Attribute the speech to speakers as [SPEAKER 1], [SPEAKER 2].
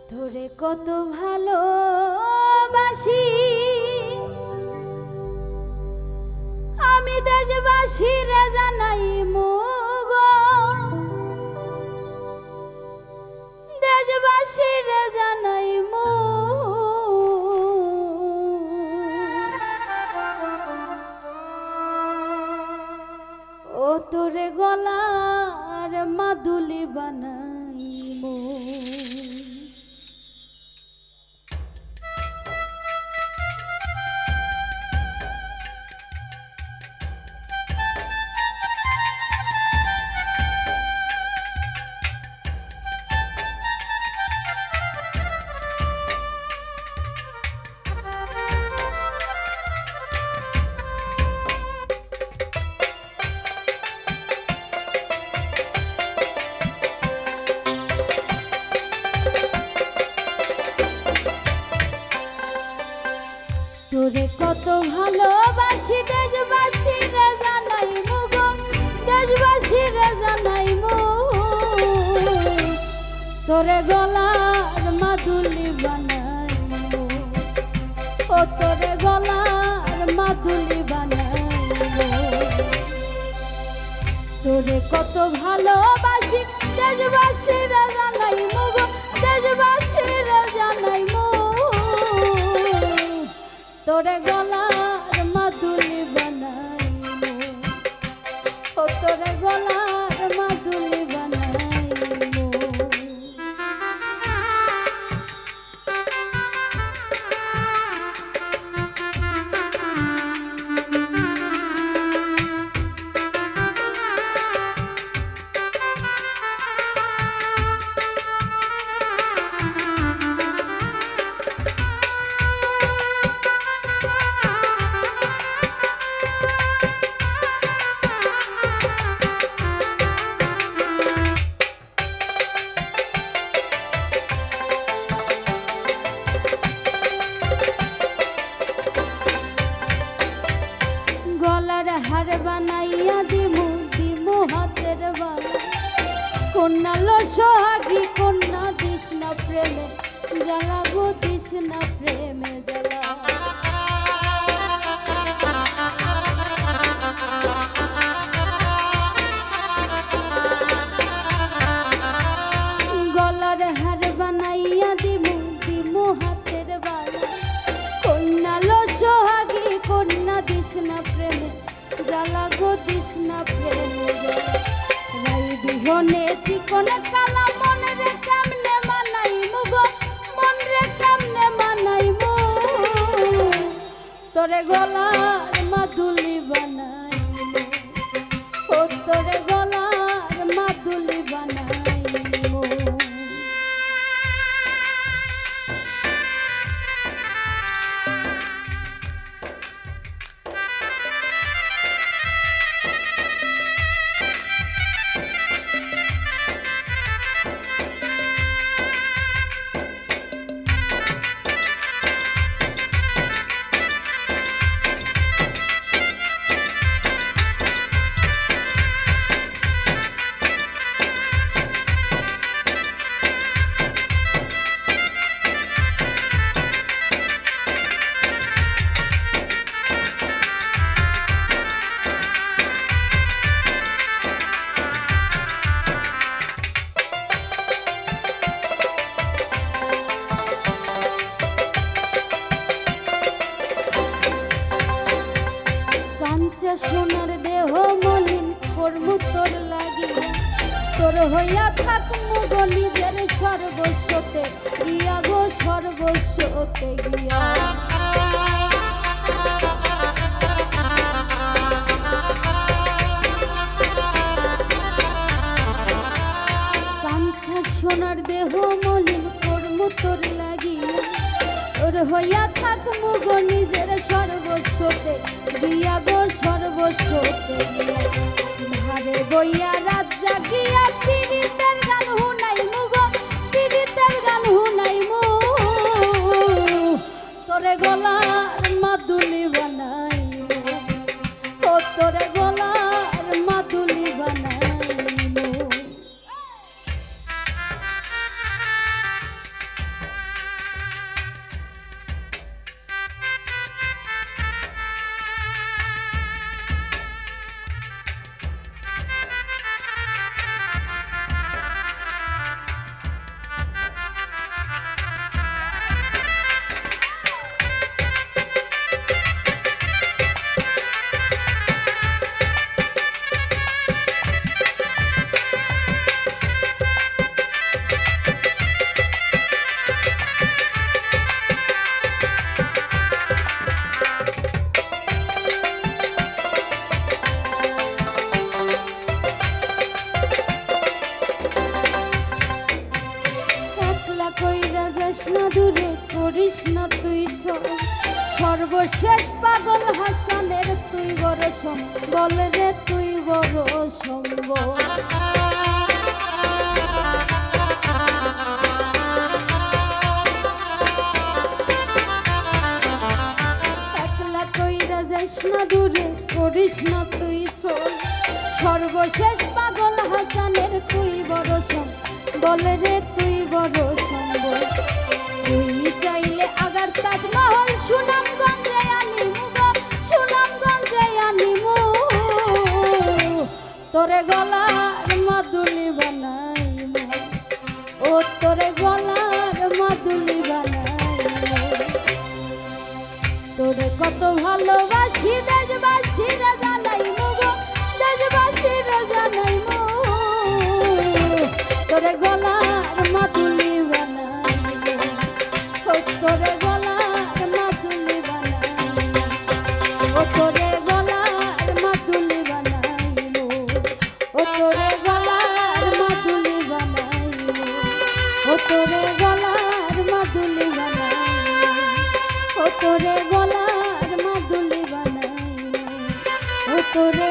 [SPEAKER 1] তোরে কত ভালোবাসি আমি দেশবাসী রে জানাই মুগ দেশবাসী রে জানাই মু ও তোরে গলার মাদুলি বানাই মু তোরে কত ভালোবাসি দেশবাসী রে জানাই মুগ দেশবাসী রে জানাই মু তোরে গলার মাদুলি বানাই মু ও তোরে গলার মাদুলি বানাই মু তোরে কত ভালোবাসি দেশবাসী রে জানাই মুগ দেশবাসী রে জানাই মু তোরে গলার মাদুলি বানাই মু ও তোরে গলার মাদুলি বানাই মু হার বানাইয়া দিমু দিমু হাতের বালা কন্যা লো সোহাগী কন্যা দিস না প্রেমে জ্বালা গো দিস না প্রেমে জ্বালা গলার হার বানাইয়া দিমু দিমু হাতের বালা কন্যা লো সোহাগী কন্যা দিস না প্রেমে জ্বালা গো দিস না প্রেমে রাই বিহনে চিকন কালা মন রে কেমনে মানাই মুগ মন রে কেমনে মানাই মু তোরে গলার মাদুলি বানাই মু ও তোরে গলার মাদুলি বানাই মু সোনার দেহ মলিন করমু তোর লাগিয়া তোর হইয়া থাক মুগ নিজের সর্বস্বতে গিয়া গো সর্বস্বতে গিয়া কাঞ্চা সোনার দেহ মলিন করমু তোর লাগিয়া তোর হইয়া থাক মুগ নিজের সর্বস্বতে গিয়া গো সর্বস্বতে গিয়া ভারে বইয়া রাত জাগিয়া পীড়িতের গান হুনাই মুগ পীড়িতের গান হুনাই মু তোরে গলার মাদুলি বানাই মু ও তোরে গলার মাদুলি বানাই মু না দূরে, করিস না তুই ছল। সর্বশেষ পাগল হাসানের তুই বড় সম্বল রে, তুই বড় সম্বল। একলা কইরা যাইস না দূরে, করিস না তুই ছল। সর্বশেষ পাগল হাসানের তুই বড় সম্বল রে, তুই বড় সম্বল। তুই চাইলে আগার তাজমহল সুনামগঞ্জে আনিমু গো, সুনামগঞ্জে আনিমু। তোরে গলার মাদুলি বানাইমু, ও তোরে গলার মাদুলি বানাইমু। তোরে কত ভালোবাসি দেশবাসীরা জানাইমু গো, দেশবাসীরা জানাইমু। তোরে গলার মাদুলি বানাইমু, ও তোরে গলার মাদুলি বানাইমু, ও তোরে গলার মাদুলি বানাইমু, ও তোরে গলার মাদুলি বানাইমু, ও তোরে গলার মাদুলি বানাইমু, ও তোরে গলার মাদুলি বানাইমু, ও তোরে